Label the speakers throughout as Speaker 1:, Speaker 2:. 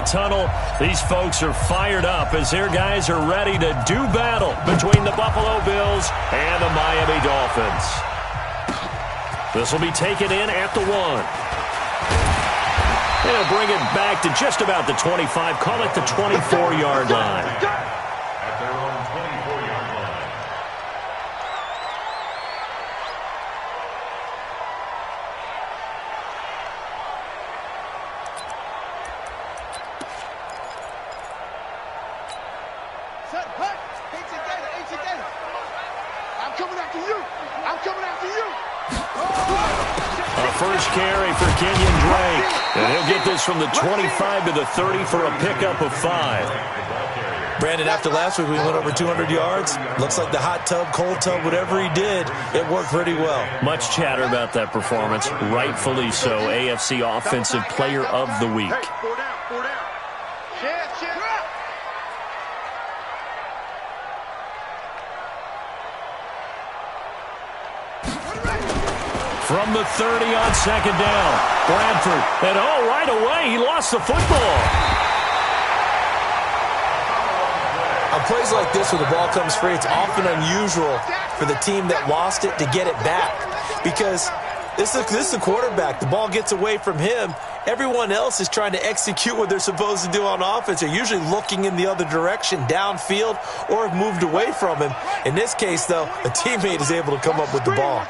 Speaker 1: tunnel. These folks are fired up as their guys are ready to do battle between the Buffalo Bills and the Miami Dolphins. This will be taken in at the 1. They'll bring it back to just about the 25. Call it the 24-yard line.
Speaker 2: At their own 24-yard line.
Speaker 3: I'm coming after you. I'm coming after you.
Speaker 1: A first carry for Kenyon Drake. And he'll get this from the 25 to the 30 for a pickup of 5.
Speaker 4: Brandon, after last week we went over 200 yards. Looks like the hot tub, cold tub, whatever he did, it worked pretty well.
Speaker 1: Much chatter about that performance. Rightfully so. AFC Offensive Player of the Week. From the 30 on second down. Bradford. And right away, he lost the football.
Speaker 4: On plays like this where the ball comes free, it's often unusual for the team that lost it to get it back. Because this is the quarterback. The ball gets away from him. Everyone else is trying to execute what they're supposed to do on offense. They're usually looking in the other direction, downfield, or have moved away from him. In this case, though, a teammate is able to come up with the ball.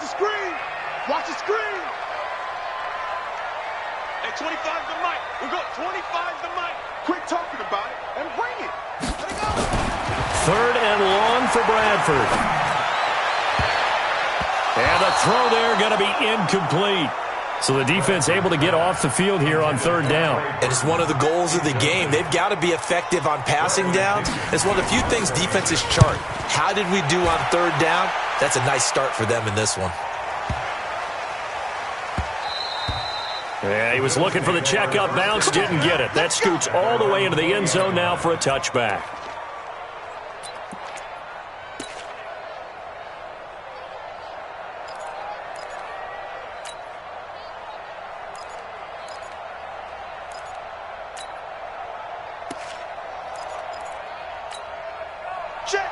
Speaker 3: Watch the screen. Hey, 25 the mic. We go 25 the mic. Quit talking about it and bring it. Let it go.
Speaker 1: 3rd and long for Bradford. And the throw there going to be incomplete. So the defense able to get off the field here on 3rd down.
Speaker 4: And it's one of the goals of the game. They've got to be effective on passing downs. It's one of the few things defenses chart. How did we do on 3rd down? That's a nice start for them in this one.
Speaker 1: Yeah, he was looking for the check-up bounce, didn't get it. That scoots all the way into the end zone now for a touchback.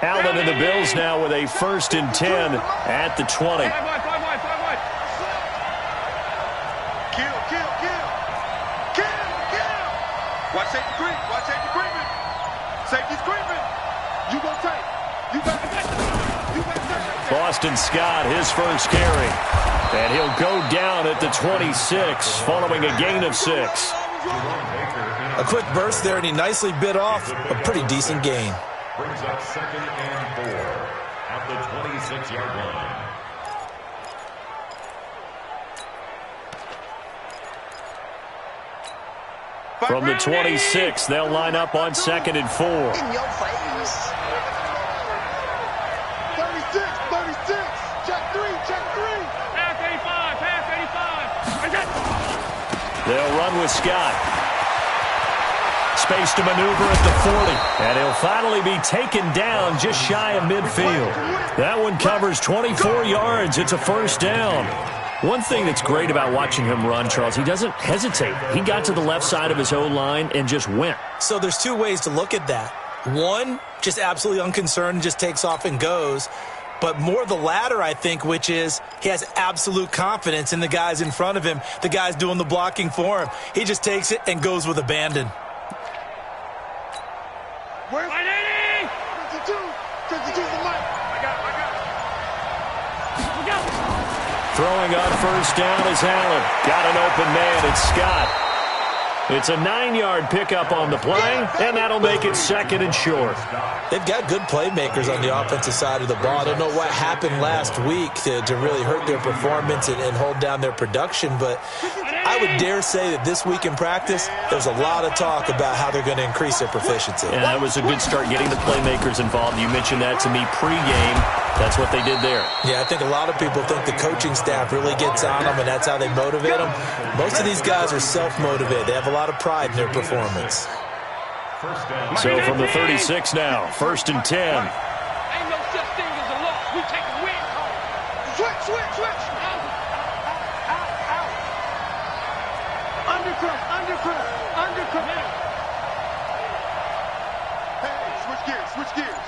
Speaker 1: Allen and the Bills now with a 1st and 10 at the 20.
Speaker 3: Watch safety creep. Watch safety creeping. Safety's creeping. You gonna take. You better take. You better take.
Speaker 1: Boston Scott, his first carry. And he'll go down at the 26 following a gain of 6.
Speaker 4: A quick burst there, and he nicely bit off a pretty decent gain.
Speaker 2: Brings up 2nd and 4 at the 26-yard line.
Speaker 1: From the 26, they'll line up on 2nd and 4.
Speaker 3: In your face. 36. Check 3.
Speaker 5: Pass 85.
Speaker 1: They'll run with Scott. Space to maneuver at the 40. And he'll finally be taken down just shy of midfield. That one covers 24 yards. It's a 1st down. One thing that's great about watching him run, Charles, he doesn't hesitate. He got to the left side of his O-line and just went.
Speaker 4: So there's 2 ways to look at that. One, just absolutely unconcerned, just takes off and goes. But more the latter, I think, which is he has absolute confidence in the guys in front of him, the guys doing the blocking for him. He just takes it and goes with abandon.
Speaker 3: Where's 52? 52's the mic. I got it.
Speaker 1: Throwing on 1st down is Allen. Got an open man. It's Scott. It's a 9-yard pickup on the play, and that'll make it 2nd and short.
Speaker 4: They've got good playmakers on the offensive side of the ball. I don't know what happened last week to really hurt their performance and hold down their production, but I would dare say that this week in practice, there's a lot of talk about how they're going to increase their proficiency.
Speaker 1: And that was a good start getting the playmakers involved. You mentioned that to me pregame. That's what they did there.
Speaker 4: Yeah, I think a lot of people think the coaching staff really gets on them, and that's how they motivate them. Most of these guys are self-motivated. They have a lot of pride in their performance.
Speaker 1: So from the 36 now, 1st and 10.
Speaker 5: Ain't no such thing as a loss. We take a win.
Speaker 3: Switch. Undercut. switch gears.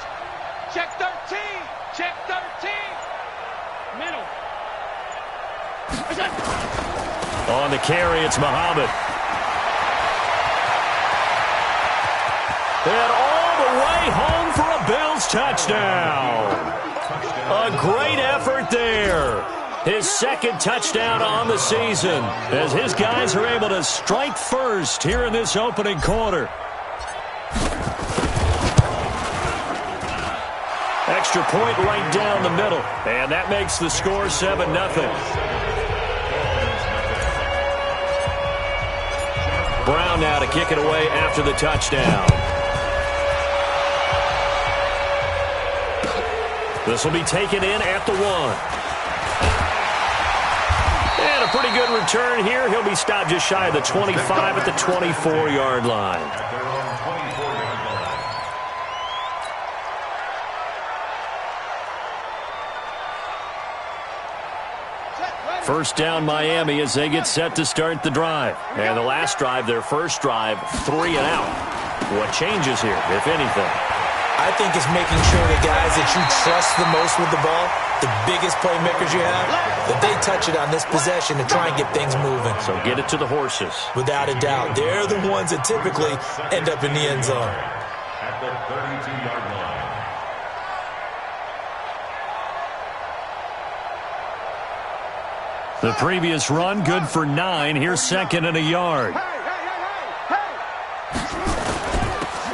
Speaker 5: Check 13. Check 13. Middle.
Speaker 1: On the carry, it's Muhammad. And all the way home for a Bills touchdown. A great effort there. His second touchdown on the season as his guys are able to strike first here in this opening quarter. Extra point right down the middle. And that makes the score 7-0. Brown now to kick it away after the touchdown. This will be taken in at the 1. And a pretty good return here. He'll be stopped just shy of the 25 at the 24-yard line. First down Miami as they get set to start the drive. And the last drive, their first drive, 3 and out. What changes here, if anything?
Speaker 4: I think it's making sure the guys that you trust the most with the ball, the biggest playmakers you have, that they touch it on this possession to try and get things moving.
Speaker 1: So get it to the horses.
Speaker 4: Without a doubt. They're the ones that typically end up in the end zone.
Speaker 2: At the 32-yard line.
Speaker 1: The previous run, good for 9. Here's second and a yard.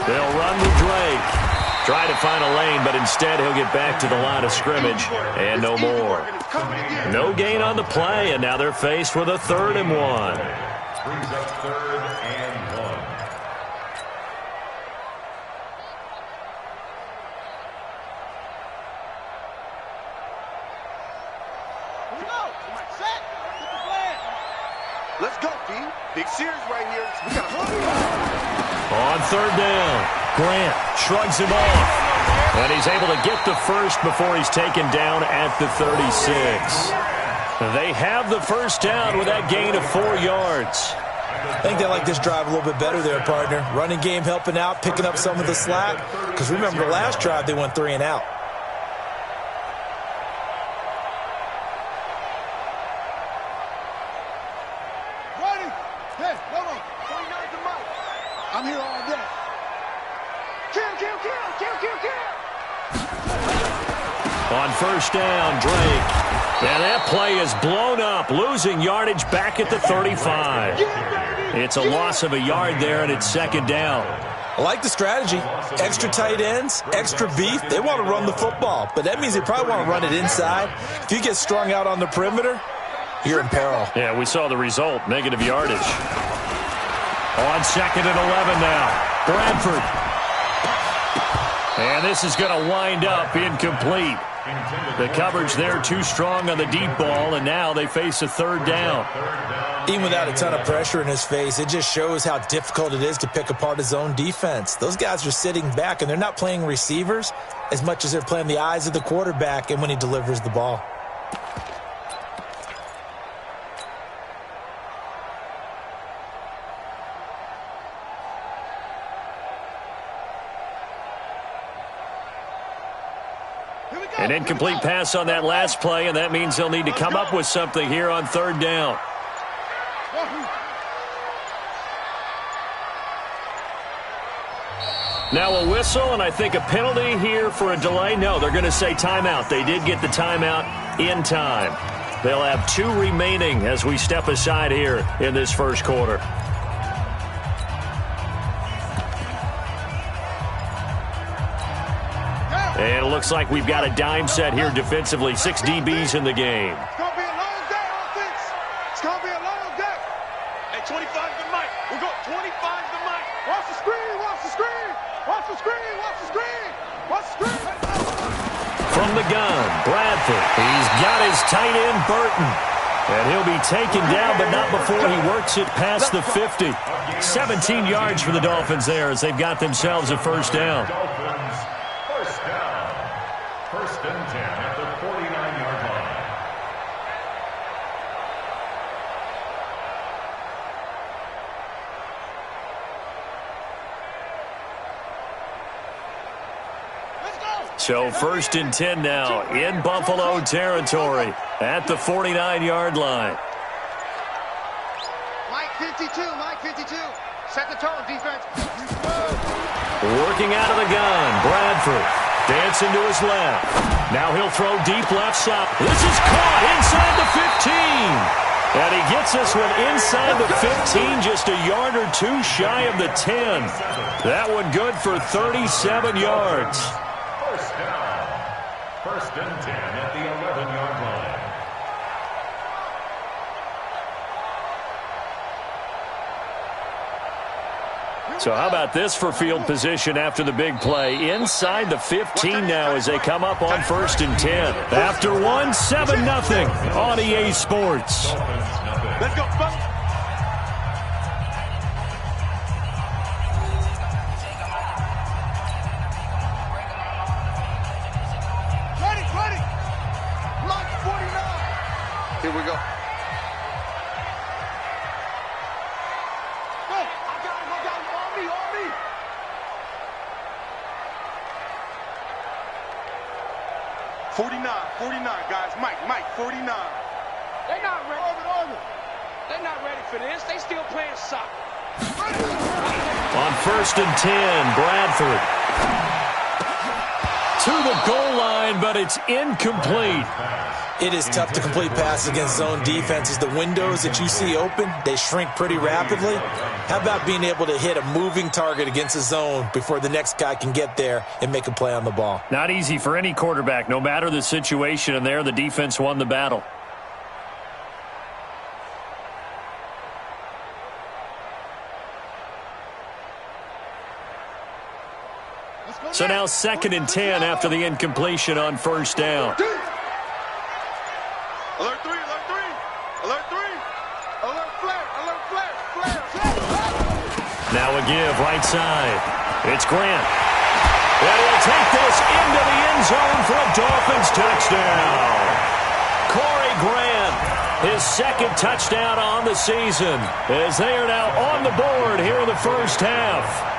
Speaker 1: They'll run with Drake. Try to find a lane, but instead he'll get back to the line of scrimmage and no more. No gain on the play, and now they're faced with a 3rd and 1.
Speaker 2: Brings up 3rd and 1.
Speaker 3: Let's go, D. Big series right here. We got
Speaker 1: On 3rd down, Grant shrugs him off. And he's able to get the first before he's taken down at the 36. They have the first down with that gain of 4 yards.
Speaker 4: I think they like this drive a little bit better there, partner. Running game helping out, picking up some of the slack. Because remember the last drive, they went 3 and out.
Speaker 3: I'm here all day. Kill.
Speaker 1: On first down, Drake. And that play is blown up, losing yardage back at the 35. It's a loss of a yard there, and it's 2nd down.
Speaker 4: I like the strategy. Extra tight ends, extra beef. They want to run the football, but that means they probably want to run it inside. If you get strung out on the perimeter, you're in peril.
Speaker 1: Yeah, we saw the result, negative yardage. On 2nd and 11 now, Bradford. And this is going to wind up incomplete. The coverage there too strong on the deep ball, and now they face a 3rd down.
Speaker 4: Even without a ton of pressure in his face, it just shows how difficult it is to pick apart his own defense. Those guys are sitting back, and they're not playing receivers as much as they're playing the eyes of the quarterback and when he delivers the ball.
Speaker 1: An incomplete pass on that last play, and that means they'll need to come up with something here on 3rd down. Now a whistle, and I think a penalty here for a delay. No, they're going to say timeout. They did get the timeout in time. They'll have 2 remaining as we step aside here in this first quarter. And it looks like we've got a dime set here defensively. 6 DBs in the game.
Speaker 3: It's going to be a long day, offense. It's going to be a long day.
Speaker 5: Hey, 25 to Mike. We'll go 25 to Mike.
Speaker 3: Watch the screen. Watch the screen. Watch the screen. Watch the screen. Watch the screen.
Speaker 1: From the gun, Bradford. He's got his tight end, Burton. And he'll be taken down, but not before he works it past the 50. 17 yards for the Dolphins there as they've got themselves a first down.
Speaker 2: First and 10 at the 49-yard line.
Speaker 1: So 1st and 10 now in Buffalo territory at the 49-yard line.
Speaker 3: Mike 52, Mike 52. Set the tone, defense.
Speaker 1: Working out of the gun, Bradford dancing to his left. Now he'll throw deep left side. This is caught inside the 15. And he gets this one inside the 15, just a yard or two shy of the 10. That one good for 37 yards.
Speaker 2: First down. 1st and 10 at the 11-yard line.
Speaker 1: So how about this for field position after the big play? Inside the 15 now as they come up on 1st and 10. After one, 7-0 on EA Sports.
Speaker 3: Let's go, folks. Ready. Mike 49. Here we go. I got him. On me. 49, guys. Mike, 49.
Speaker 5: They're not ready. They're not ready for this. They still playing soccer.
Speaker 1: On 1st and 10, Bradford to the goal line, but it's incomplete.
Speaker 4: It is tough to complete passes against zone defenses. The windows that you see open, they shrink pretty rapidly. How about being able to hit a moving target against a zone before the next guy can get there and make a play on the ball?
Speaker 1: Not easy for any quarterback, no matter the situation, and there the defense won the battle. So now 2nd and 10 after the incompletion on 1st down.
Speaker 3: Alert 3. Alert flare.
Speaker 1: Now a give right side. It's Grant. And he'll take this into the end zone for a Dolphins touchdown. Corey Grant, his 2nd touchdown on the season, as they are now on the board here in the 1st half.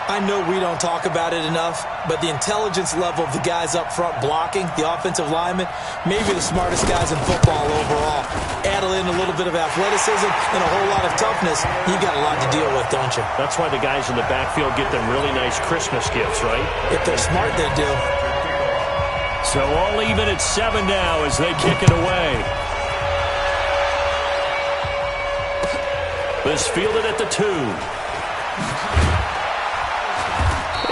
Speaker 4: I know we don't talk about it enough, but the intelligence level of the guys up front blocking, the offensive linemen, maybe the smartest guys in football overall. Add in a little bit of athleticism and a whole lot of toughness, you got a lot to deal with, don't you?
Speaker 1: That's why the guys in the backfield get them really nice Christmas gifts, right?
Speaker 4: If they're smart, they do.
Speaker 1: So all even at 7 now as they kick it away. This fielded at the 2.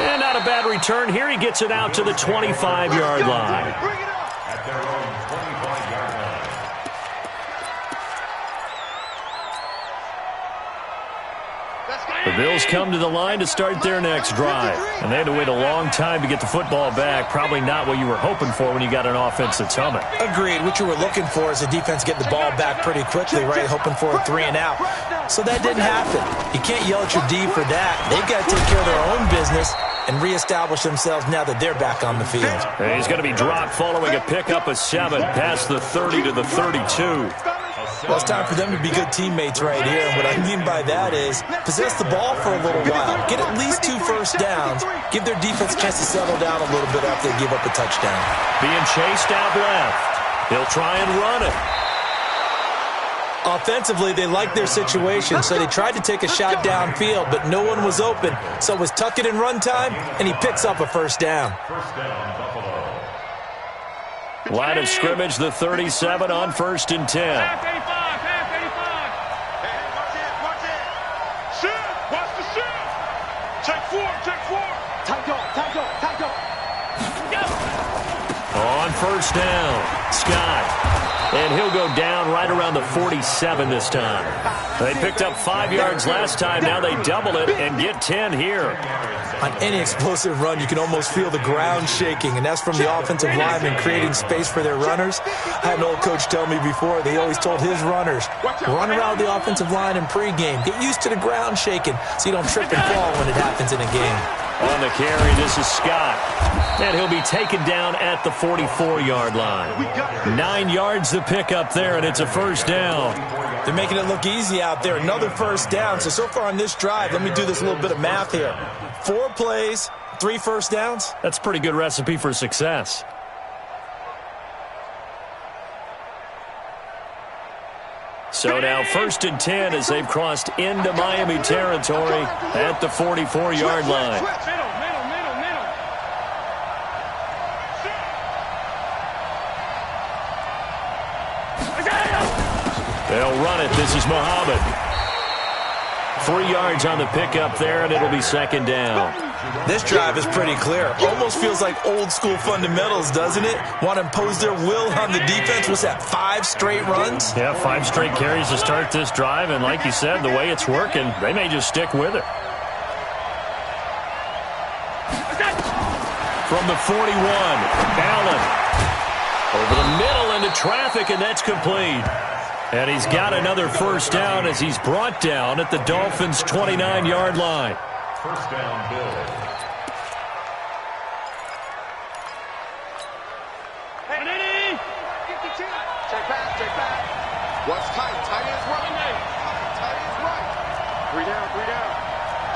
Speaker 1: And not a bad return here. He gets it out to the 25-yard line.
Speaker 2: At their own 25-yard line.
Speaker 1: The Bills come to the line to start their next drive. And they had to wait a long time to get the football back. Probably not what you were hoping for when you got an offense that's humming.
Speaker 4: Agreed. What you were looking for is the defense getting the ball back pretty quickly, right? Hoping for a 3 and out. So that didn't happen. You can't yell at your D for that. They've got to take care of their own business and reestablish themselves now that they're back on the field.
Speaker 1: And he's going to be dropped following a pickup of 7 past the 30 to the 32.
Speaker 4: Well, it's time for them to be good teammates right here. And what I mean by that is possess the ball for a little while. Get at least 2 first downs. Give their defense a chance to settle down a little bit after they give up a touchdown.
Speaker 1: Being chased out left. He'll try and run it.
Speaker 4: Offensively, they liked their situation, so they tried to take a shot downfield, but no one was open. So it was tuck it in run time, and he picks up a first down.
Speaker 2: First down, Buffalo.
Speaker 1: Line of scrimmage, the 37 on 1st and 10.
Speaker 5: Half 85.
Speaker 3: Hey, watch it. Shift, watch the shift. Check 4. Tight go.
Speaker 1: On 1st down, Scott. And he'll go down right around the 47 this time. They picked up 5 yards last time. Now they double it and get 10 here.
Speaker 4: On any explosive run, you can almost feel the ground shaking, and that's from the offensive linemen creating space for their runners. I had an old coach tell me before, they always told his runners, run around the offensive line in pregame. Get used to the ground shaking so you don't trip and fall when it happens in a game.
Speaker 1: On the carry, this is Scott. And he'll be taken down at the 44-yard line. 9 yards to pick up there, and it's a first down.
Speaker 4: They're making it look easy out there. Another first down. So far on this drive, let me do this little bit of math here. 4 plays, 3 first downs?
Speaker 1: That's a pretty good recipe for success. So now 1st and 10 as they've crossed into Miami territory at the 44-yard line. They'll run it. This is Muhammad. 3 yards on the pickup there, and it'll be 2nd down.
Speaker 4: This drive is pretty clear. Almost feels like old-school fundamentals, doesn't it? Want to impose their will on the defense. Was that 5 straight runs?
Speaker 1: Yeah, 5 straight carries to start this drive, and like you said, the way it's working, they may just stick with it. From the 41, Allen. Over the middle into traffic, and that's complete. And he's got another 1st down as he's brought down at the Dolphins' 29-yard line.
Speaker 2: 1st down, Bills.
Speaker 3: Check back. Watch tight. Tight is right. Tight is right. 3 down.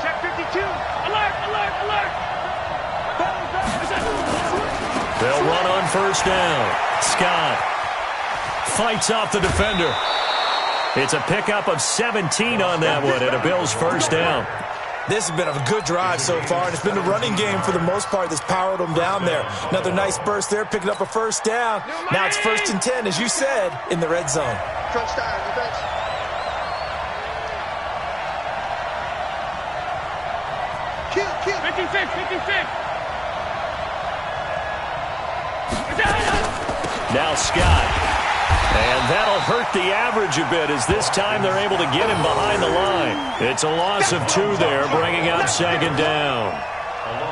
Speaker 3: Check 52. Alert.
Speaker 1: They'll run on 1st down. Scott fights off the defender. It's a pickup of 17 on that one and a Bills 1st down.
Speaker 4: This has been a good drive so far, and it's been the running game for the most part that's powered them down there. Another nice burst there, picking up a 1st down. Now it's 1st and 10, as you said, in the red zone.
Speaker 3: Touchdown, defense. Kill.
Speaker 5: 56.
Speaker 1: Now Scott. And that'll hurt the average a bit as this time they're able to get him behind the line. It's a loss of 2 there, bringing up 2nd down.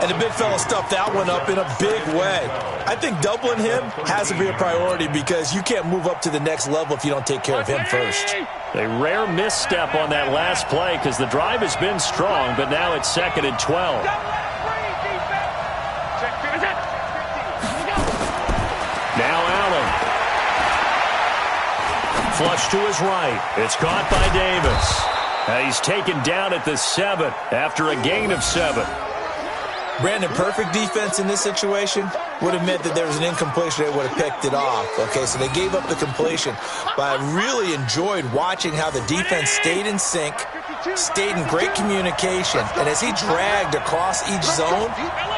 Speaker 4: And the big fella stuffed that one up in a big way. I think doubling him has to be a priority because you can't move up to the next level if you don't take care of him first.
Speaker 1: A rare misstep on that last play because the drive has been strong, but now it's 2nd and 12. Now Allen. Flush to his right. It's caught by Davis. He's taken down at the 7 after a gain of 7.
Speaker 4: Brandon, perfect defense in this situation would have meant that there was an incompletion. They would have picked it off. Okay, so they gave up the completion. But I really enjoyed watching how the defense stayed in sync, stayed in great communication. And as he dragged across each zone,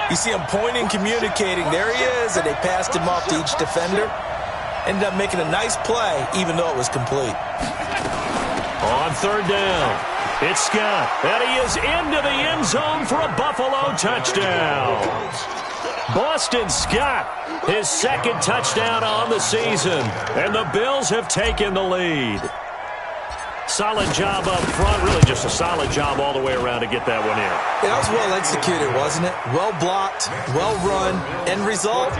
Speaker 4: you see him pointing, communicating. There he is, and they passed him off to each defender. Ended up making a nice play, even though it was complete.
Speaker 1: On 3rd down, it's Scott. And he is into the end zone for a Buffalo touchdown. Boston Scott, his 2nd touchdown on the season. And the Bills have taken the lead. Solid job up front. Really just a solid job all the way around to get that one in.
Speaker 4: That was well executed, wasn't it? Well blocked, well run. End result,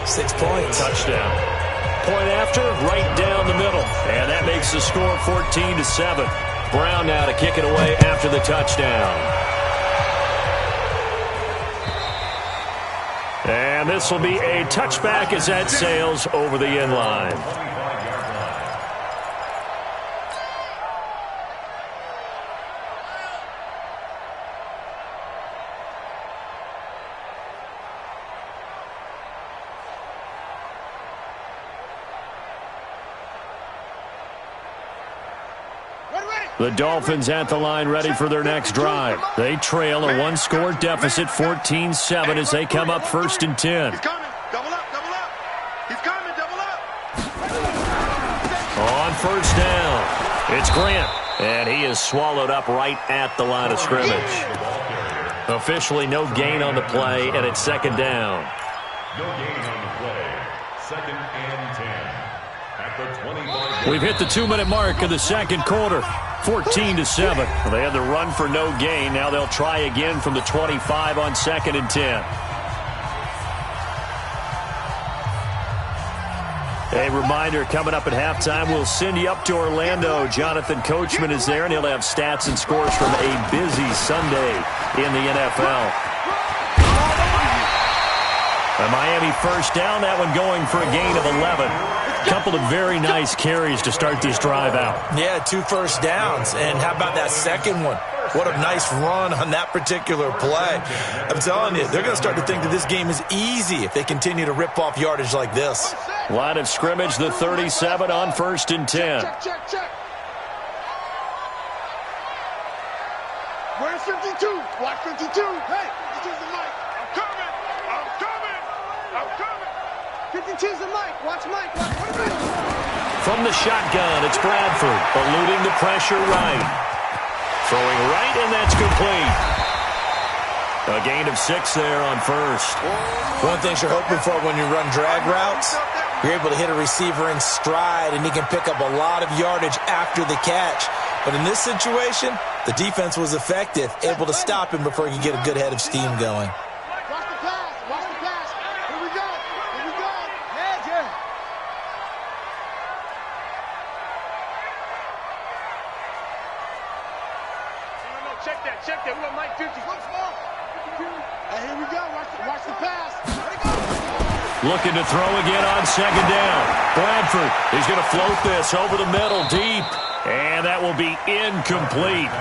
Speaker 4: 6 points.
Speaker 1: Touchdown. Point after, right down the middle. And that makes the score 14-7. Brown now to kick it away after the touchdown. And this will be a touchback as that sails over the end line. The Dolphins at the line ready for their next drive. They trail a 1-score deficit, 14-7 as they come up 1st and 10.
Speaker 3: He's coming. Double up. He's coming. Double up.
Speaker 1: On 1st down, it's Grant. And he is swallowed up right at the line of scrimmage. Officially no gain on the play, and it's 2nd down.
Speaker 2: No gain on the play. 2nd and 10. At the 25.
Speaker 1: We've hit the 2-minute mark of the 2nd quarter. 14-7. They had the run for no gain. Now they'll try again from the 25 on 2nd and 10. A reminder, coming up at halftime, we'll send you up to Orlando. Jonathan Coachman is there, and he'll have stats and scores from a busy Sunday in the NFL. A Miami 1st down, that one going for a gain of 11. Couple of very nice carries to start this drive out.
Speaker 4: Yeah, 2 first downs. And how about that second one? What a nice run on that particular play. I'm telling you, they're going to start to think that this game is easy if they continue to rip off yardage like this.
Speaker 1: Line of scrimmage, the 37 on 1st and 10.
Speaker 3: Check. Where's 52? Watch 52. Hey, 52's the mic. I'm coming. 52's the mic. Watch Mike.
Speaker 1: From the shotgun, it's Bradford, eluding the pressure right. Throwing right, and that's complete. A gain of 6 there on 1st.
Speaker 4: One thing you're hoping for when you run drag routes, you're able to hit a receiver in stride, and he can pick up a lot of yardage after the catch. But in this situation, the defense was effective, able to stop him before he could get a good head of steam going.
Speaker 3: Watch the pass. Here we go. Yeah. No, check that. We got Mike 50. Hey, here we go. Watch the pass.
Speaker 1: Looking to throw again on 2nd down. Bradford, he's going to float this over the middle deep. And that will be incomplete.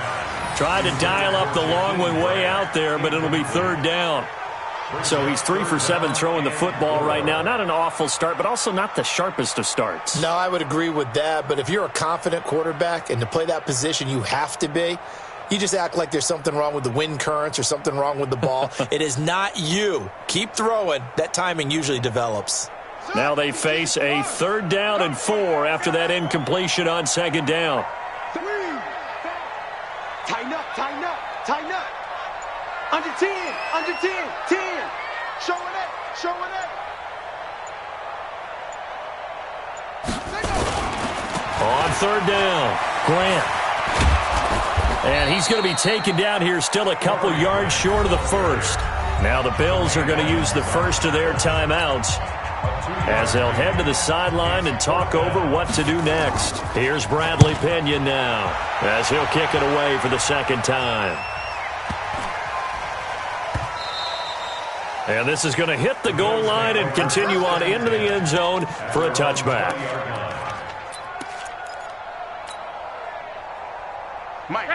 Speaker 1: Tried to dial up the long one way out there, but it'll be 3rd down. So he's 3 for 7 throwing the football right now. Not an awful start, but also not the sharpest of starts.
Speaker 6: No, I would agree with that. But if you're a confident quarterback and to play that position, you have to be. You just act like there's something wrong with the wind currents or something wrong with the ball.
Speaker 4: It is not you. Keep throwing. That timing usually develops.
Speaker 1: Now they face a 3rd down and 4 after that incompletion on 2nd down.
Speaker 3: Tighten up. Under 10. 10. Showing it.
Speaker 1: On 3rd down, Grant. And he's going to be taken down here still a couple yards short of the 1st. Now the Bills are going to use the first of their timeouts as they'll head to the sideline and talk over what to do next. Here's Bradley Pinion now as he'll kick it away for the 2nd time. And this is going to hit the goal line and continue on into the end zone for a touchback.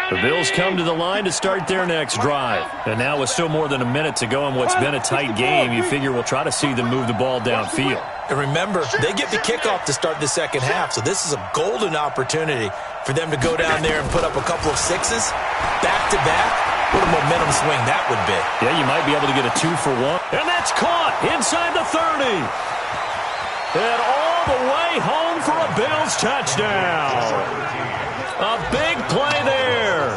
Speaker 1: The Bills come to the line to start their next drive. And now with still more than a minute to go in what's been a tight game, you figure we'll try to see them move the ball downfield.
Speaker 4: And remember, they get the kickoff to start the 2nd half, so this is a golden opportunity for them to go down there and put up a couple of 6s back-to-back. What a momentum swing that would be.
Speaker 1: Yeah, you might be able to get a 2 for 1. And that's caught inside the 30. And all the way home for a Bills touchdown. A big play there.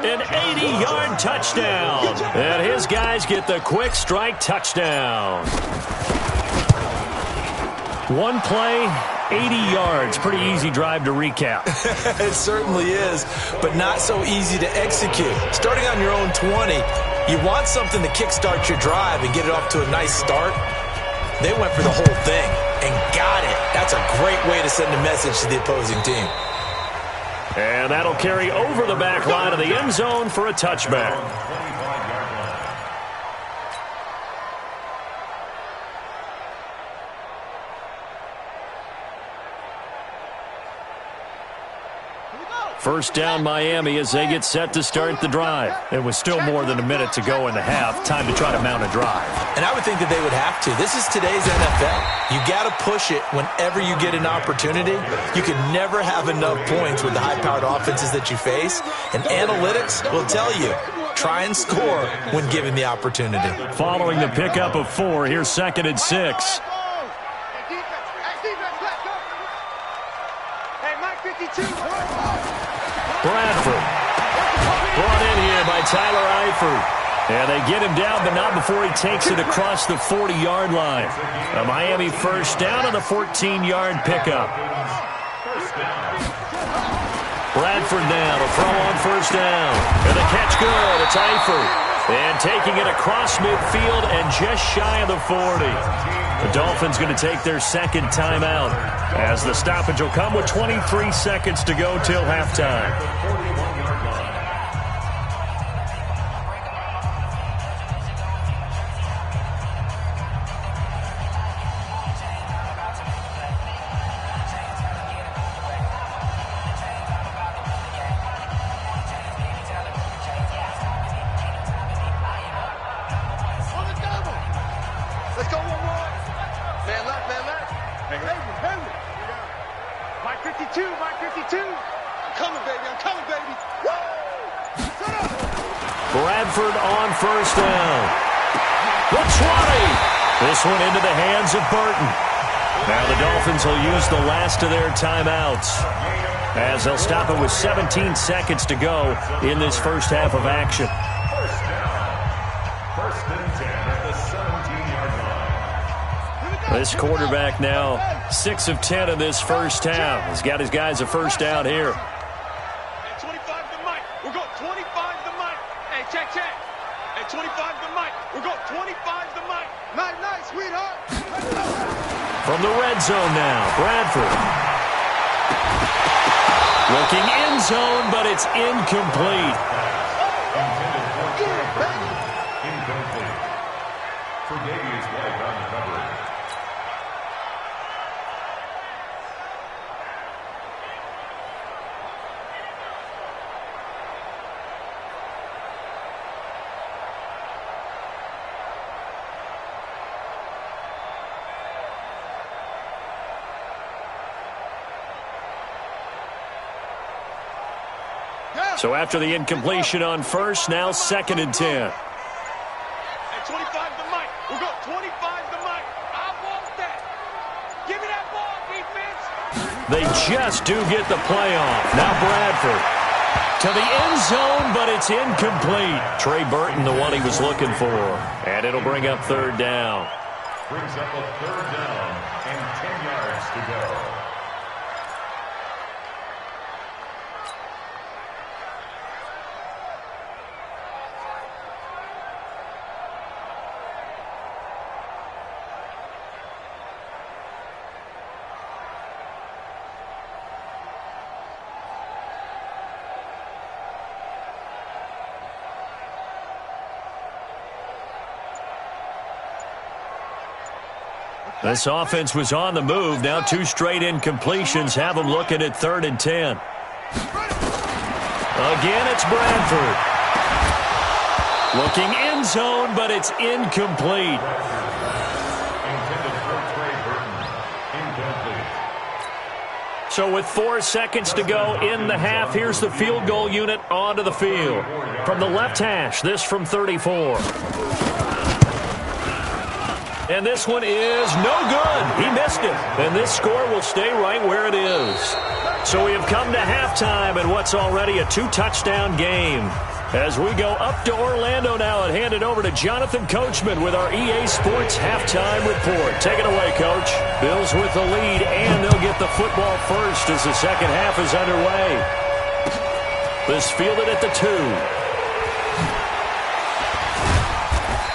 Speaker 1: An 80-yard touchdown. And his guys get the quick strike touchdown. One play, 80 yards. Pretty easy drive to recap.
Speaker 4: It certainly is, but not so easy to execute. Starting on your own 20, you want something to kickstart your drive and get it off to a nice start. They went for the whole thing and got it. That's a great way to send a message to the opposing team.
Speaker 1: And that'll carry over the back line of the end zone for a touchback. First down Miami as they get set to start the drive. And with still more than a minute to go in the half, time to try to mount a drive.
Speaker 4: And I would think that they would have to. This is today's NFL. You got to push it whenever you get an opportunity. You can never have enough points with the high-powered offenses that you face. And analytics will tell you, try and score when given the opportunity.
Speaker 1: Following the pickup of 4, here's 2nd and 6.
Speaker 3: Hey, Mike 52.
Speaker 1: Bradford. Brought in here by Tyler Eifert. And they get him down, but not before he takes it across the 40-yard line. A Miami first down on the 14-yard pickup. Bradford now to throw on first down. And the catch good. It's Eifert. And taking it across midfield and just shy of the 40. The Dolphins going to take their 2nd timeout as the stoppage will come with 23 seconds to go till halftime.
Speaker 3: Mike 52, Mike 52. I'm coming, baby. I'm coming, baby. Woo!
Speaker 1: Bradford on first down. The 20. This one into the hands of Burton. Now the Dolphins will use the last of their timeouts, as they'll stop it with 17 seconds to go in this first half of action.
Speaker 2: First down. First and 10 at the 17-yard line.
Speaker 1: This quarterback now 6 of 10 in this first half. He's got his guys a first down here.
Speaker 3: At 25 to Mike. We'll go 25 to Mike. Hey, check. At 25 to Mike. We'll go 25 to Mike. Nice, sweetheart.
Speaker 1: From the red zone now, Bradford. Looking end zone, but it's incomplete.
Speaker 2: Incomplete. Tre'Davious White on the coverage.
Speaker 1: So after the incompletion on first, now 2nd and 10.
Speaker 3: At 25 to Mike. We'll go 25 to Mike. I want that. Give me that ball, defense.
Speaker 1: They just do get the play off. Now Bradford to the end zone, but it's incomplete. Trey Burton, the one he was looking for. And it'll bring up 3rd down.
Speaker 2: Brings up a 3rd down and 10 yards to go.
Speaker 1: This offense was on the move. Now 2 straight incompletions have them looking at 3rd and 10. Again, it's Bradford. Looking end zone, but it's incomplete.
Speaker 2: Intended for Trey Burton. Incomplete.
Speaker 1: So with 4 seconds to go in the half, here's the field goal unit onto the field. From the left hash, this from 34. And this one is no good. He missed it. And this score will stay right where it is. So we have come to halftime in what's already a 2-touchdown game. As we go up to Orlando now and hand it over to Jonathan Coachman with our EA Sports halftime report. Take it away, Coach. Bills with the lead, and they'll get the football first as the second half is underway. This fielded at the 2.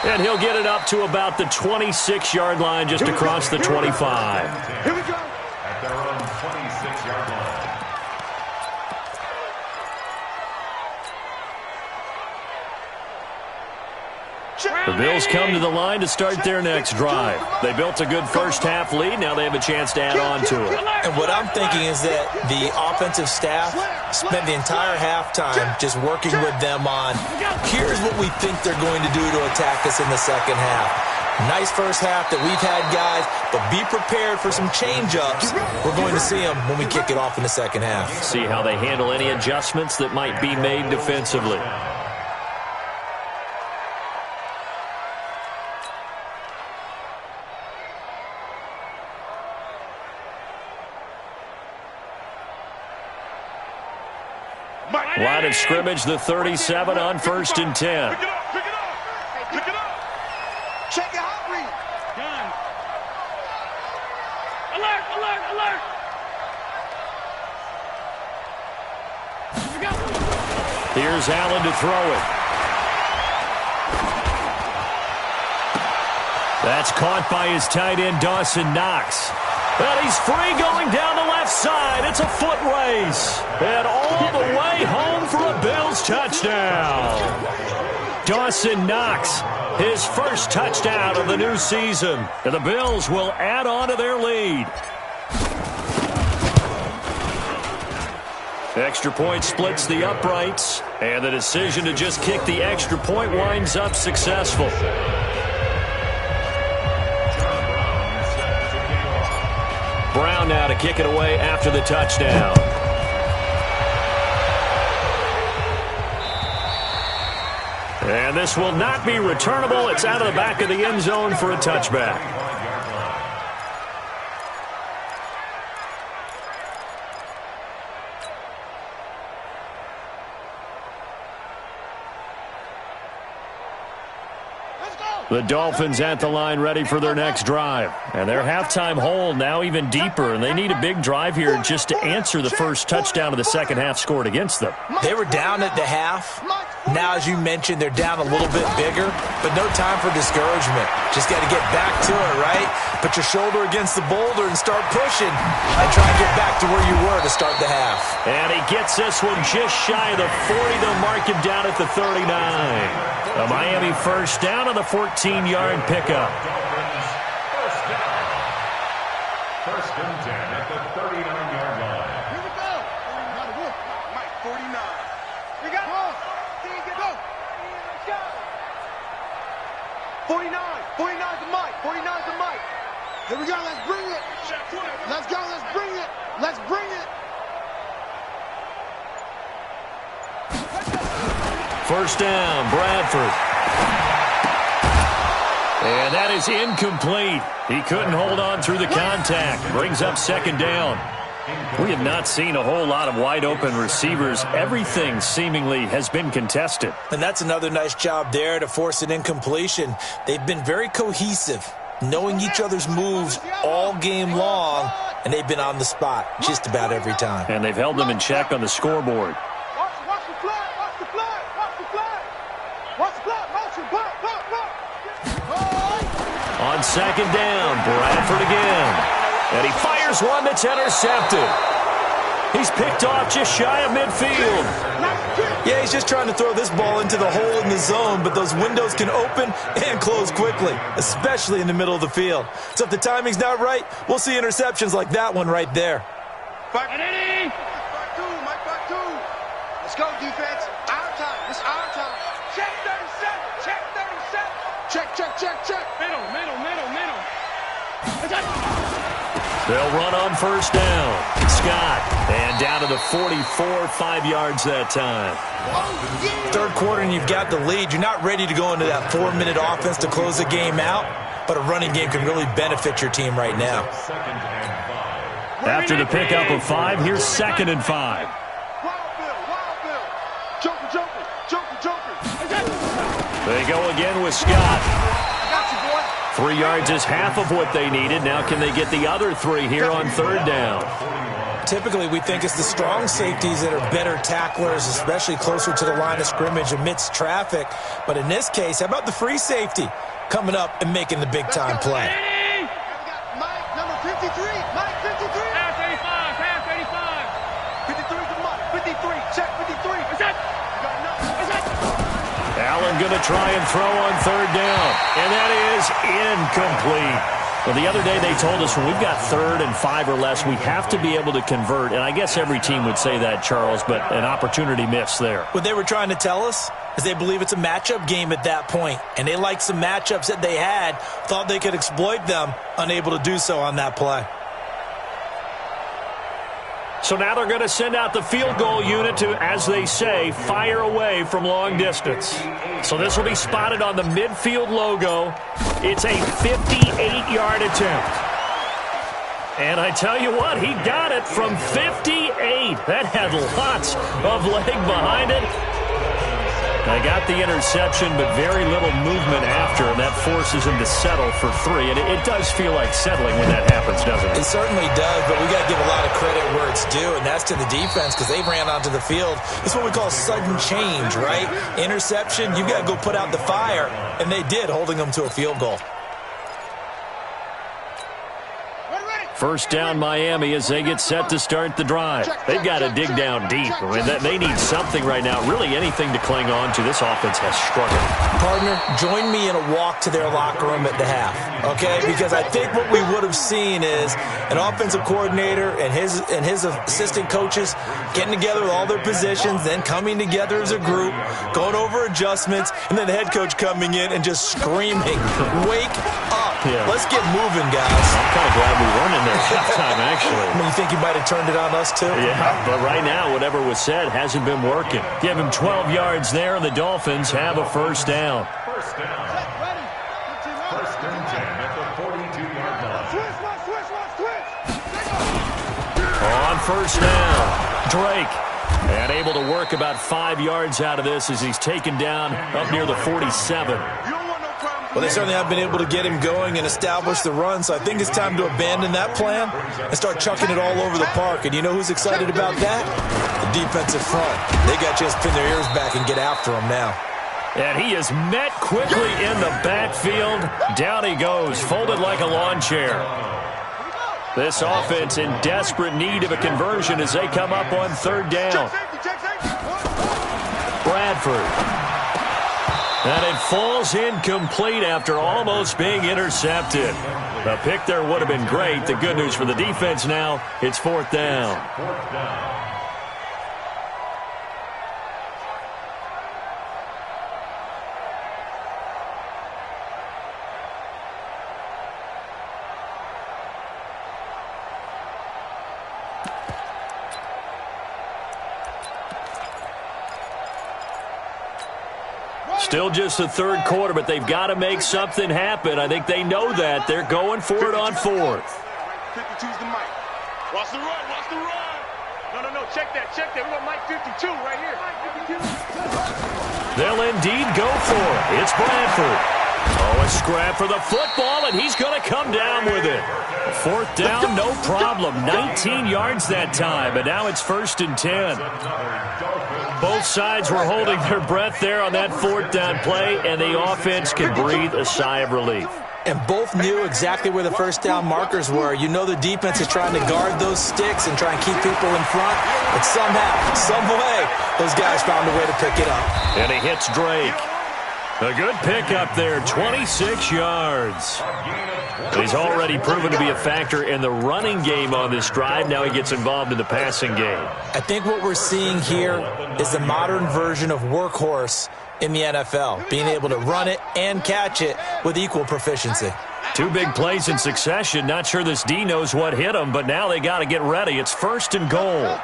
Speaker 1: And he'll get it up to about the 26-yard line, just across the 25.
Speaker 3: Here we go.
Speaker 2: At their own 26-yard line.
Speaker 1: The Bills come to the line to start their next drive. They built a good first half lead. Now they have a chance to add on to it.
Speaker 4: And what I'm thinking is that the offensive staff spent the entire halftime just working with them on, here's what we think they're going to do to attack us in the second half. Nice first half that we've had, guys, but be prepared for some change-ups. We're going to see them when we kick it off in the second half.
Speaker 1: See how they handle any adjustments that might be made defensively. Line of scrimmage, the 37 on 1st and 10.
Speaker 3: Pick it up. Check your hot read. Gun. Alert.
Speaker 1: Here's Allen to throw it. That's caught by his tight end, Dawson Knox. And he's free going down the left side. It's a foot race. And all the way home for a Bills touchdown. Dawson Knox, his first touchdown of the new season. And the Bills will add on to their lead. Extra point splits the uprights. And the decision to just kick the extra point winds up successful. Brown now to kick it away after the touchdown. And this will not be returnable. It's out of the back of the end zone for a touchback. The Dolphins at the line ready for their next drive. And their halftime hole now even deeper, and they need a big drive here just to answer the first touchdown of the second half scored against them.
Speaker 4: They were down at the half. Now, as you mentioned, they're down a little bit bigger, but no time for discouragement. Just got to get back to it, right? Put your shoulder against the boulder and start pushing and try to get back to where you were to start the half.
Speaker 1: And he gets this one just shy of the 40. They'll mark him down at the 39. A Miami first down on the 14-yard pickup.
Speaker 2: First and 10 at the 39-yard line.
Speaker 3: Here we go. Mike, 49. We got it. Go. Let's go. 49. 49 to Mike. 49 to Mike. Here we go. Let's bring it. Let's go. Let's bring it. Let's bring it.
Speaker 1: First down, Bradford. And that is incomplete. He couldn't hold on through the contact. Brings up second down. We have not seen a whole lot of wide-open receivers. Everything seemingly has been contested.
Speaker 4: And that's another nice job there to force an incompletion. They've been very cohesive, knowing each other's moves all game long, and they've been on the spot just about every time.
Speaker 1: And they've held them in check on the scoreboard.
Speaker 3: Watch the flag. Watch the flag. Watch the flag. Watch the flag. Motion. Block.
Speaker 1: On second down, Bradford again. And he fires one that's intercepted. He's picked off just shy of midfield.
Speaker 4: Yeah, he's just trying to throw this ball into the hole in the zone, but those windows can open and close quickly, especially in the middle of the field. So if the timing's not right, we'll see interceptions like that one right there.
Speaker 3: Back two. Mike, back two. Let's go, defense. Our time. It's our time. Check 37. Check 37. Check. Middle.
Speaker 1: They'll run on first down. Scott. And down to the 44, 5 yards that time.
Speaker 4: Third quarter and you've got the lead. You're not ready to go into that 4-minute offense to close the game out, but a running game can really benefit your team right now.
Speaker 1: After the pickup of 5, here's 2nd and 5.
Speaker 3: Wild Bill. Joker.
Speaker 1: They go again with Scott.
Speaker 3: I got you, boy.
Speaker 1: 3 yards is half of what they needed. Now can they get the other 3 here on third down?
Speaker 4: Typically, we think it's the strong safeties that are better tacklers, especially closer to the line of scrimmage amidst traffic. But in this case, how about the free safety coming up and making the big-time play?
Speaker 3: We got Mike, number 53. Mike, 53. Half 85. 53 to Mike. 53. Check 53. Is that? You got enough.
Speaker 1: Allen going to try and throw on third down. And that is incomplete. Well, the other day they told us when we've got 3rd and 5 or less, we have to be able to convert. And I guess every team would say that, Charles, but an opportunity missed there.
Speaker 4: What they were trying to tell us is they believe it's a matchup game at that point. And they liked some matchups that they had, thought they could exploit them, unable to do so on that play.
Speaker 1: So now they're going to send out the field goal unit to, as they say, fire away from long distance. So this will be spotted on the midfield logo. It's a 58-yard attempt. And I tell you what, he got it from 58. That had lots of leg behind it. They got the interception, but very little movement after, and that forces him to settle for 3. And it does feel like settling when that happens, doesn't it?
Speaker 4: It certainly does, but we got to give a lot of credit where it's due, and that's to the defense because they ran onto the field. It's what we call sudden change, right? Interception, you got to go put out the fire, and they did, holding them to a field goal.
Speaker 1: First down Miami as they get set to start the drive. They've got to dig down deep. I mean, they need something right now, really anything to cling on to. This offense has struggled.
Speaker 4: Partner, join me in a walk to their locker room at the half, okay? Because I think what we would have seen is an offensive coordinator and his assistant coaches getting together with all their positions, then coming together as a group, going over adjustments, and then the head coach coming in and just screaming, "Wake up."
Speaker 1: Yeah.
Speaker 4: Let's get moving, guys.
Speaker 1: I'm kind of glad we weren't in there halftime, actually.
Speaker 4: I mean, you think you might have turned it on us, too?
Speaker 1: Yeah, but right now, whatever was said hasn't been working. Give him 12 yards there, and the Dolphins have a first down.
Speaker 2: First down. First and 10 at the 42-yard line.
Speaker 1: On first down, Drake. And able to work about 5 yards out of this as he's taken down up near the 47.
Speaker 4: Well, they certainly have been able to get him going and establish the run, so I think it's time to abandon that plan and start chucking it all over the park. And you know who's excited about that? The defensive front. They got a chance to pin their ears back and get after him now.
Speaker 1: And he is met quickly in the backfield. Down he goes, folded like a lawn chair. This offense in desperate need of a conversion as they come up on third down. Bradford. And it falls incomplete after almost being intercepted. The pick there would have been great. The good news for the defense now, it's fourth down.
Speaker 2: Fourth down.
Speaker 1: Still just the third quarter, but they've got to make something happen. I think they know that. They're going for it on fourth.
Speaker 3: 52's the mic. Watch the run, watch the run. No, check that. We got Mike 52 right here.
Speaker 1: They'll indeed go for it. It's Bradford. Oh, a scrap for the football, and he's going to come down with it. Fourth down, no problem. 19 yards that time, but now it's first and 10. Both sides were holding their breath there on that fourth down play, and the offense can breathe a sigh of relief.
Speaker 4: And both knew exactly where the first down markers were. You know the defense is trying to guard those sticks and try and keep people in front, but somehow, some way, those guys found a way to pick it up.
Speaker 1: And he hits Drake. A good pickup there, 26 yards. He's already proven to be a factor in the running game on this drive. Now he gets involved in the passing game.
Speaker 4: I think what we're seeing here is the modern version of workhorse in the NFL, being able to run it and catch it with equal proficiency.
Speaker 1: Two big plays in succession. Not sure this D knows what hit him, but now they got to get ready. It's first and goal.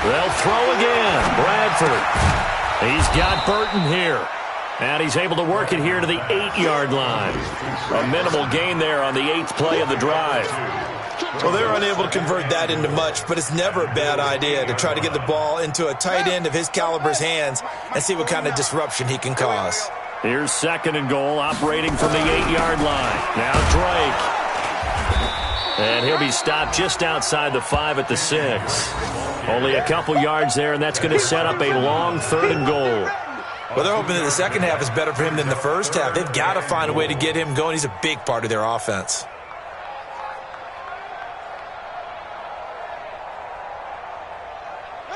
Speaker 1: They'll throw again. Bradford. He's got Burton here. And he's able to work it here to the 8-yard line. A minimal gain there on the 8th play of the drive.
Speaker 4: Well, they're unable to convert that into much, but it's never a bad idea to try to get the ball into a tight end of his caliber's hands and see what kind of disruption he can cause.
Speaker 1: Here's second and goal, operating from the 8-yard line. Now Drake. And he'll be stopped just outside the 5 at the 6. Only a couple yards there, and that's going to set up a long third and goal.
Speaker 4: Well, they're hoping that the second half is better for him than the first half. They've got to find a way to get him going. He's a big part of their offense.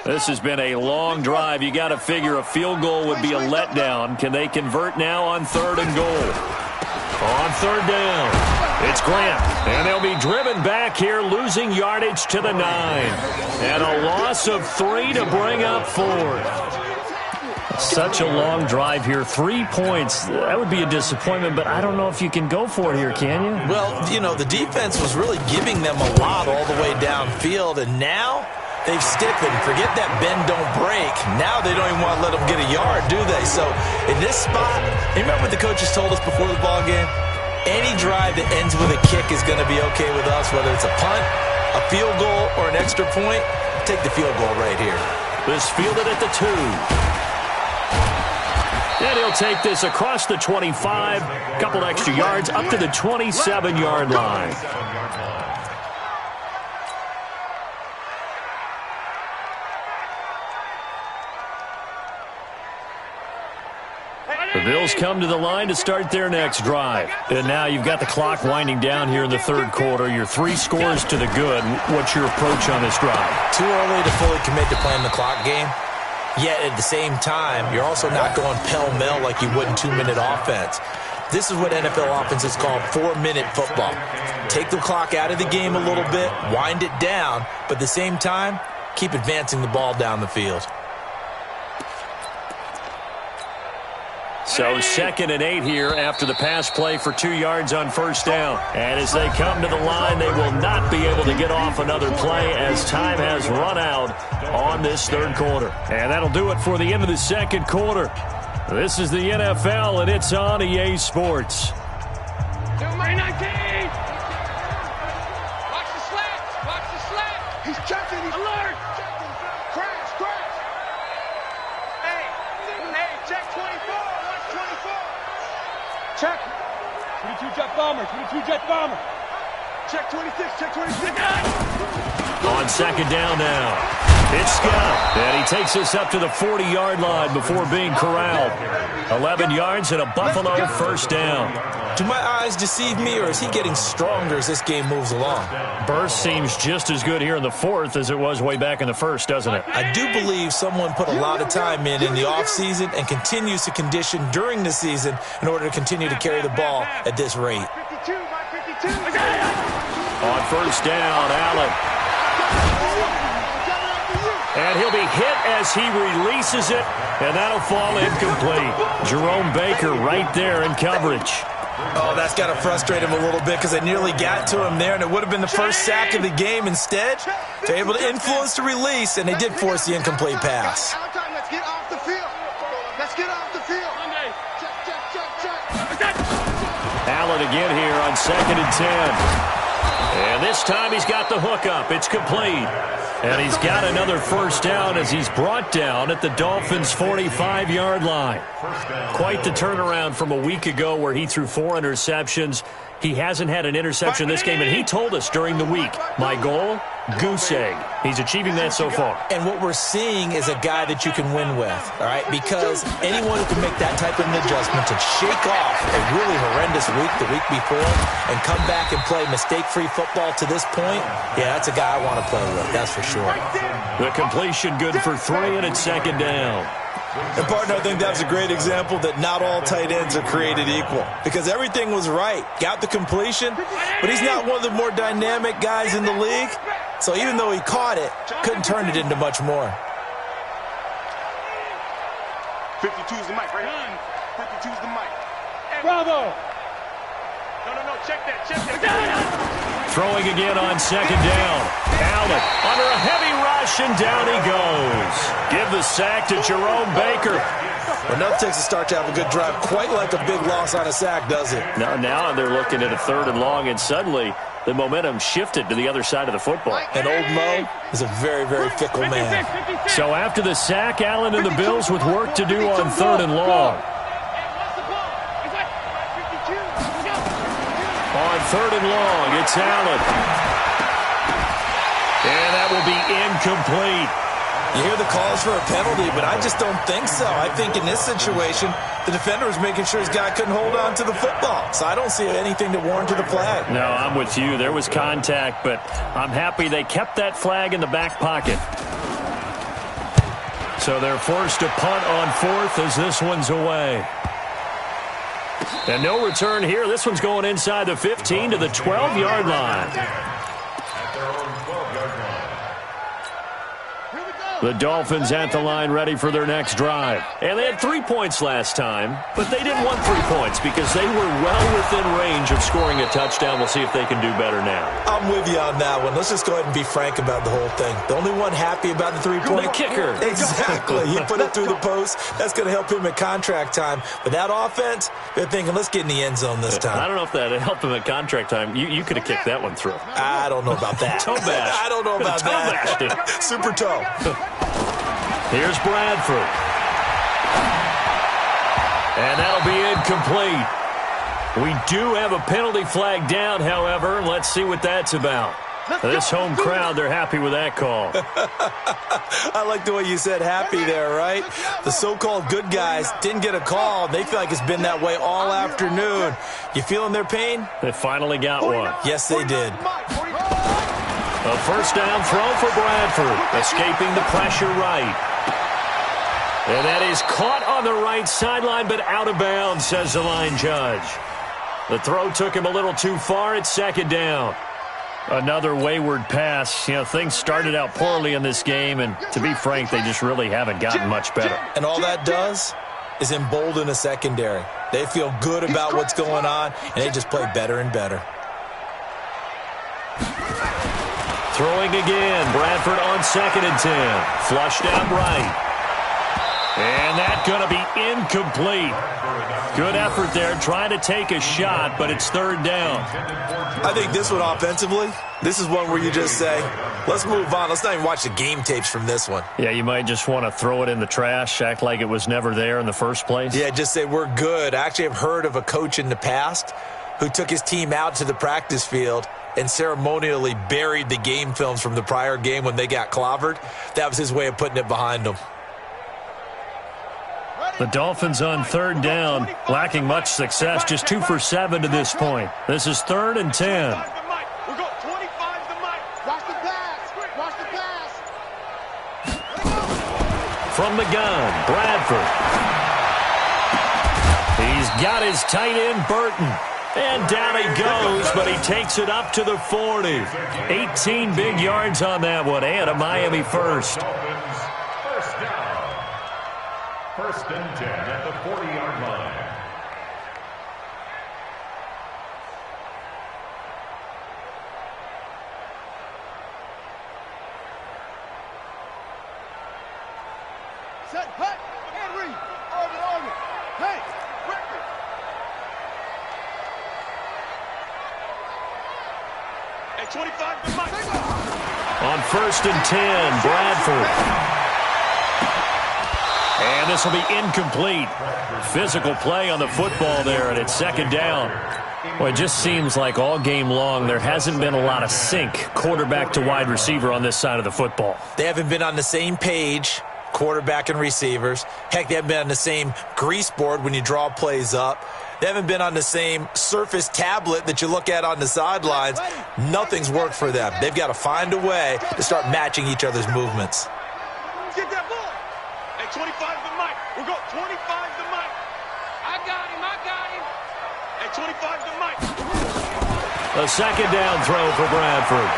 Speaker 1: This has been a long drive. You got to figure a field goal would be a letdown. Can they convert now on third and goal? On third down. It's Grant, and they'll be driven back here, losing yardage to the 9. And a loss of 3 to bring up fourth. Such a long drive here. 3 points. That would be a disappointment, but I don't know if you can go for it here, can you?
Speaker 4: Well, you know, the defense was really giving them a lot all the way downfield, and now they've stiffened. Forget that bend, don't break. Now they don't even want to let them get a yard, do they? So in this spot, you remember what the coaches told us before the ball game? Any drive that ends with a kick is going to be okay with us, whether it's a punt, a field goal, or an extra point. Take the field goal right here.
Speaker 1: This fielded at the 2. And he'll take this across the 25, a couple extra yards, up to the 27-yard line. The Bills come to the line to start their next drive. And now you've got the clock winding down here in the third quarter. Your 3 scores to the good. What's your approach on this drive?
Speaker 4: Too early to fully commit to playing the clock game. Yet at the same time, you're also not going pell-mell like you would in 2-minute offense. This is what NFL offenses call 4-minute football. Take the clock out of the game a little bit, wind it down, but at the same time, keep advancing the ball down the field.
Speaker 1: So 2nd and 8 here after the pass play for 2 yards on first down. And as they come to the line, they will not be able to get off another play as time has run out on this third quarter. And that'll do it for the end of the second quarter. This is the NFL, and it's on EA Sports.
Speaker 5: Number 19. Watch the slant. Watch the slant.
Speaker 3: He's checking. He's
Speaker 5: Alert.
Speaker 3: checking. Crash. Hey, check 24. Watch 24. Check.
Speaker 5: 22 jet bomber. 22 jet bomber.
Speaker 3: Check 26. Check 26.
Speaker 1: On second down now. It's Scott, and he takes us up to the 40-yard line before being corralled. 11 yards and a Buffalo first down.
Speaker 4: Do my eyes deceive me, or is he getting stronger as this game moves along?
Speaker 1: Burst seems just as good here in the fourth as it was way back in the first, doesn't it?
Speaker 4: I do believe someone put a lot of time in the offseason and continues to condition during the season in order to continue to carry the ball at this rate.
Speaker 3: 52. My 52.
Speaker 1: On first down, Allen. And he'll be hit as he releases it, and that'll fall incomplete. Jerome Baker right there in coverage.
Speaker 4: Oh, that's got to frustrate him a little bit because they nearly got to him there, and it would have been the first sack of the game. Instead, they're able to influence the release, and they did force the incomplete pass.
Speaker 3: Let's get off the field. Let's get off the field. Check.
Speaker 1: Allen again here on 2nd and 10. And this time he's got the hook up. It's complete. And he's got another first down as he's brought down at the Dolphins' 45-yard line. Quite the turnaround from a week ago where he threw 4 interceptions. He hasn't had an interception this game, and he told us during the week, my goal, goose egg. He's achieving that so far.
Speaker 4: And what we're seeing is a guy that you can win with, all right? Because anyone who can make that type of an adjustment to shake off a really horrendous week the week before and come back and play mistake-free football to this point, yeah, that's a guy I want to play with, that's for sure.
Speaker 1: The completion good for 3, and it's 2nd down.
Speaker 4: And, partner, I think that's a great example that not all tight ends are created equal because everything was right. Got the completion, but he's not one of the more dynamic guys in the league. So even though he caught it, couldn't turn it into much more.
Speaker 3: 52's the mic, right? 52's the mic.
Speaker 5: Bravo.
Speaker 3: No. Check that.
Speaker 1: Throwing again on 2nd down. Allen under a heavy rush, and down he goes. Give the sack to Jerome Baker.
Speaker 4: Well, now takes a start to have a good drive, quite like a big loss on a sack, does it?
Speaker 1: Now they're looking at a 3rd and long, and suddenly the momentum shifted to the other side of the football.
Speaker 4: And old Mo is a very, very fickle man.
Speaker 1: So after the sack, Allen and the Bills with work to do on 3rd and long. On 3rd and long, it's Allen. And that will be incomplete.
Speaker 4: You hear the calls for a penalty, but I just don't think so. I think in this situation, the defender was making sure his guy couldn't hold on to the football. So I don't see anything that warranted a flag.
Speaker 1: No, I'm with you. There was contact, but I'm happy they kept that flag in the back pocket. So they're forced to punt on 4th as this one's away. And no return here. This one's going inside the 15 to the 12-yard line. The Dolphins at the line ready for their next drive. And they had 3 points last time, but they didn't want 3 points because they were well within range of scoring a touchdown. We'll see if they can do better now.
Speaker 4: I'm with you on that one. Let's just go ahead and be frank about the whole thing. The only one happy about the 3-point
Speaker 1: The kicker.
Speaker 4: Exactly. He put it through the post. That's going to help him at contract time. But that offense, they're thinking, let's get in the end zone this time.
Speaker 1: I don't know if that helped him at contract time. You could have kicked that one through.
Speaker 4: I don't know about that.
Speaker 1: Toe bash.
Speaker 4: I don't know about
Speaker 1: toe
Speaker 4: that.
Speaker 1: Bashed.
Speaker 4: Super toe.
Speaker 1: Here's Bradford. And that'll be incomplete. We do have a penalty flag down, however. Let's see what that's about. This home crowd, they're happy with that call.
Speaker 4: I like the way you said happy there, right? The so-called good guys didn't get a call. They feel like it's been that way all afternoon. You feeling their pain?
Speaker 1: They finally got one.
Speaker 4: Yes, they did.
Speaker 1: A first down throw for Bradford, escaping the pressure right. And that is caught on the right sideline, but out of bounds, says the line judge. The throw took him a little too far. It's second down. Another wayward pass. You know, things started out poorly in this game, and to be frank, they just really haven't gotten much better.
Speaker 4: And all that does is embolden a secondary. They feel good about what's going on, and they just play better and better.
Speaker 1: Throwing again. Bradford on 2nd and 10. Flushed out right. And that's going to be incomplete. Good effort there, trying to take a shot, but it's third down.
Speaker 4: I think this one offensively, this is one where you just say, let's move on. Let's not even watch the game tapes from this one.
Speaker 1: Yeah, you might just want to throw it in the trash, act like it was never there in the first place.
Speaker 4: Yeah, just say we're good. I actually have heard of a coach in the past who took his team out to the practice field and ceremonially buried the game films from the prior game when they got clobbered. That was his way of putting it behind them.
Speaker 1: The Dolphins on third down, lacking much success, just 2 for 7 to this point. This is 3rd and 10.
Speaker 3: We go 25 the mic. Watch the pass. Watch the pass.
Speaker 1: From the gun, Bradford. He's got his tight end, Burton. And down he goes, but he takes it up to the 40. 18 big yards on that one, and a Miami first.
Speaker 2: First down. 1st and 10 at the 40-yard line.
Speaker 3: Set, hut, and read. Orbit. Hey, record. Hey, 25 the mic.
Speaker 1: On 1st and 10, Bradford. And this will be incomplete. Physical play on the football there, and it's second down. Well, it just seems like all game long there hasn't been a lot of sync quarterback to wide receiver on this side of the football.
Speaker 4: They haven't been on the same page, quarterback and receivers. Heck, they haven't been on the same grease board when you draw plays up. They haven't been on the same Surface tablet that you look at on the sidelines. Nothing's worked for them. They've got to find a way to start matching each other's movements.
Speaker 3: Get that ball. Hey, 25 the mic. We go 25 the mic. I got him. Hey, 25 the mic.
Speaker 1: A second down throw for Bradford.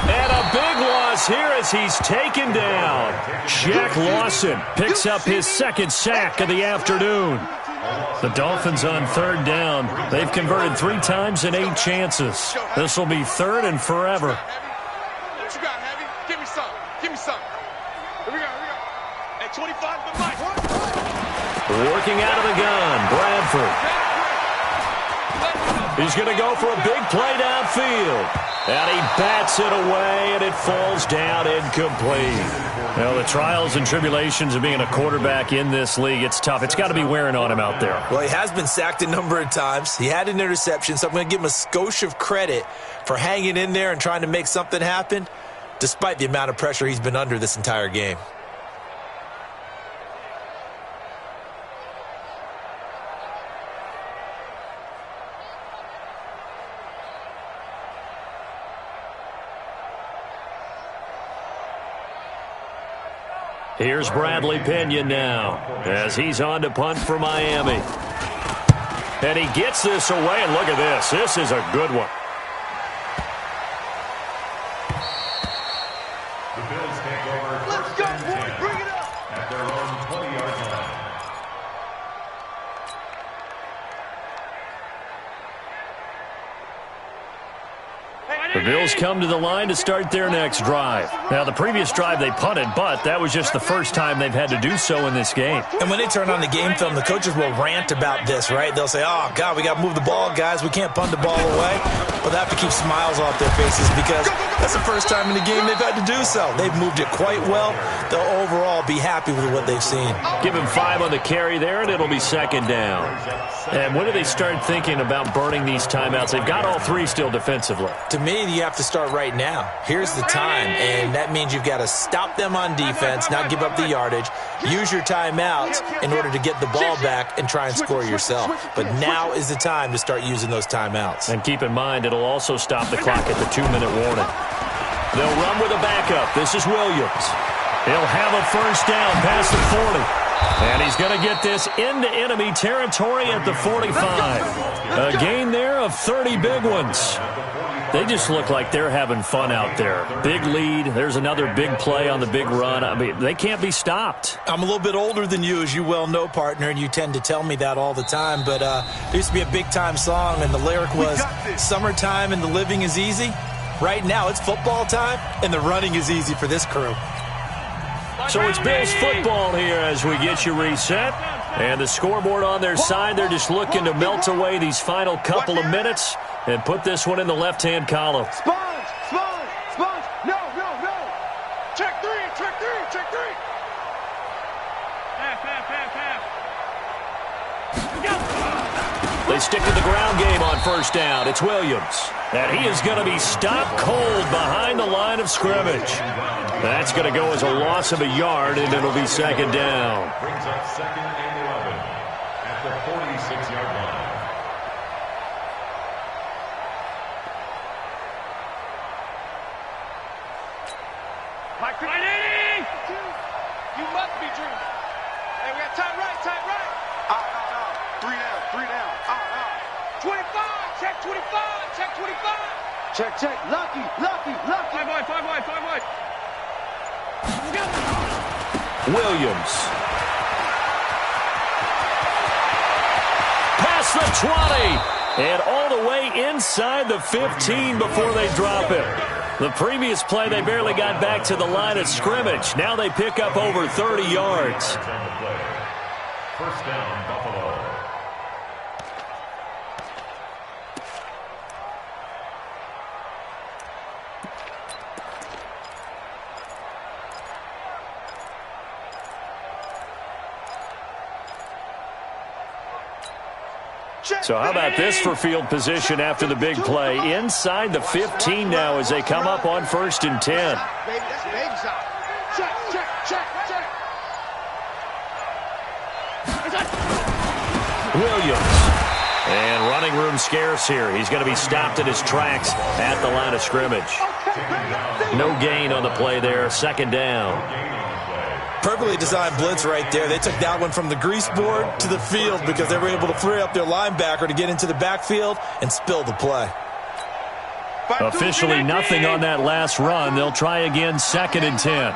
Speaker 1: And a big loss here as he's taken down. Shaq Lawson picks up his 2nd sack of the afternoon. The Dolphins on third down. They've converted 3 times in 8 chances. This will be 3rd and forever.
Speaker 3: What you got, Heavy? Give me some. Here we go. Hey, 25 the mic.
Speaker 1: Working out of the gun, Bradford. He's going to go for a big play downfield. And he bats it away, and it falls down incomplete. Well, the trials and tribulations of being a quarterback in this league, it's tough. It's got to be wearing on him out there.
Speaker 4: Well, he has been sacked a number of times. He had an interception, so I'm going to give him a skosh of credit for hanging in there and trying to make something happen, despite the amount of pressure he's been under this entire game.
Speaker 1: Here's Bradley Pinion now as he's on to punt for Miami. And he gets this away, and look at this. This is a good one.
Speaker 2: The Bills take over 1st and 10
Speaker 3: Bring it up.
Speaker 2: at their own 20-yard line.
Speaker 1: The Bills come to the line to start their next drive. Now, the previous drive they punted, but that was just the first time they've had to do so in this game.
Speaker 4: And when they turn on the game film, the coaches will rant about this, right? They'll say, oh, God, we got to move the ball, guys. We can't punt the ball away. Well, they have to keep smiles off their faces because that's the first time in the game they've had to do so. They've moved it quite well. They'll overall be happy with what they've seen.
Speaker 1: Give him 5 on the carry there, and it'll be second down. And when do they start thinking about burning these timeouts? They've got all 3 still defensively.
Speaker 4: To me, you have to start right now. Here's the time, and that means you've got to stop them on defense, not give up the yardage, use your timeouts in order to get the ball back and try and score yourself. But now is the time to start using those timeouts.
Speaker 1: And keep in mind, it'll also stop the clock at the 2-minute warning. They'll run with a backup. This is Williams. He'll have a first down past the 40. And he's going to get this into enemy territory at the 45. A gain there of 30 big ones. They just look like they're having fun out there. Big lead. There's another big play on the big run. I mean, they can't be stopped.
Speaker 4: I'm a little bit older than you, as you well know, partner, and you tend to tell me that all the time. But there used to be a big-time song, and the lyric was, "Summertime and the living is easy." Right now, it's football time, and the running is easy for this crew.
Speaker 1: So it's Bills football here as we get you reset. And the scoreboard on their side, they're just looking to melt away these final couple of minutes and put this one in the left-hand column.
Speaker 3: Sponge, sponge, sponge. No, no, no. Check three, check three, check three.
Speaker 5: Half.
Speaker 1: They stick to the ground game on first down. It's Williams. And he is going to be stopped cold behind the line of scrimmage. That's going to go as a loss of a yard, and it'll be second down.
Speaker 2: Brings up second and 11 at the 46-yard line.
Speaker 5: Right, 80!
Speaker 3: You must be dreaming. Hey, we got tight right, tight right. Three down. 25, check 25, check 25. Check, lucky.
Speaker 5: 5 wide.
Speaker 1: Williams. Past the 20. And all the way inside the 15 before they drop it. The previous play, they barely got back to the line of scrimmage. Now they pick up over 30 yards.
Speaker 2: First down, Buffalo.
Speaker 1: So how about this for field position after the big play? Inside the 15 now as they come up on 1st and 10.
Speaker 3: Baby, that's baby side. Check.
Speaker 1: Williams. And running room scarce here. He's going to be stopped in his tracks at the line of scrimmage. No gain on the play there. Second down.
Speaker 4: Perfectly designed blitz right there. They took that one from the grease board to the field because they were able to free up their linebacker to get into the backfield and spill the play.
Speaker 1: Officially nothing on that last run. They'll try again 2nd and 10.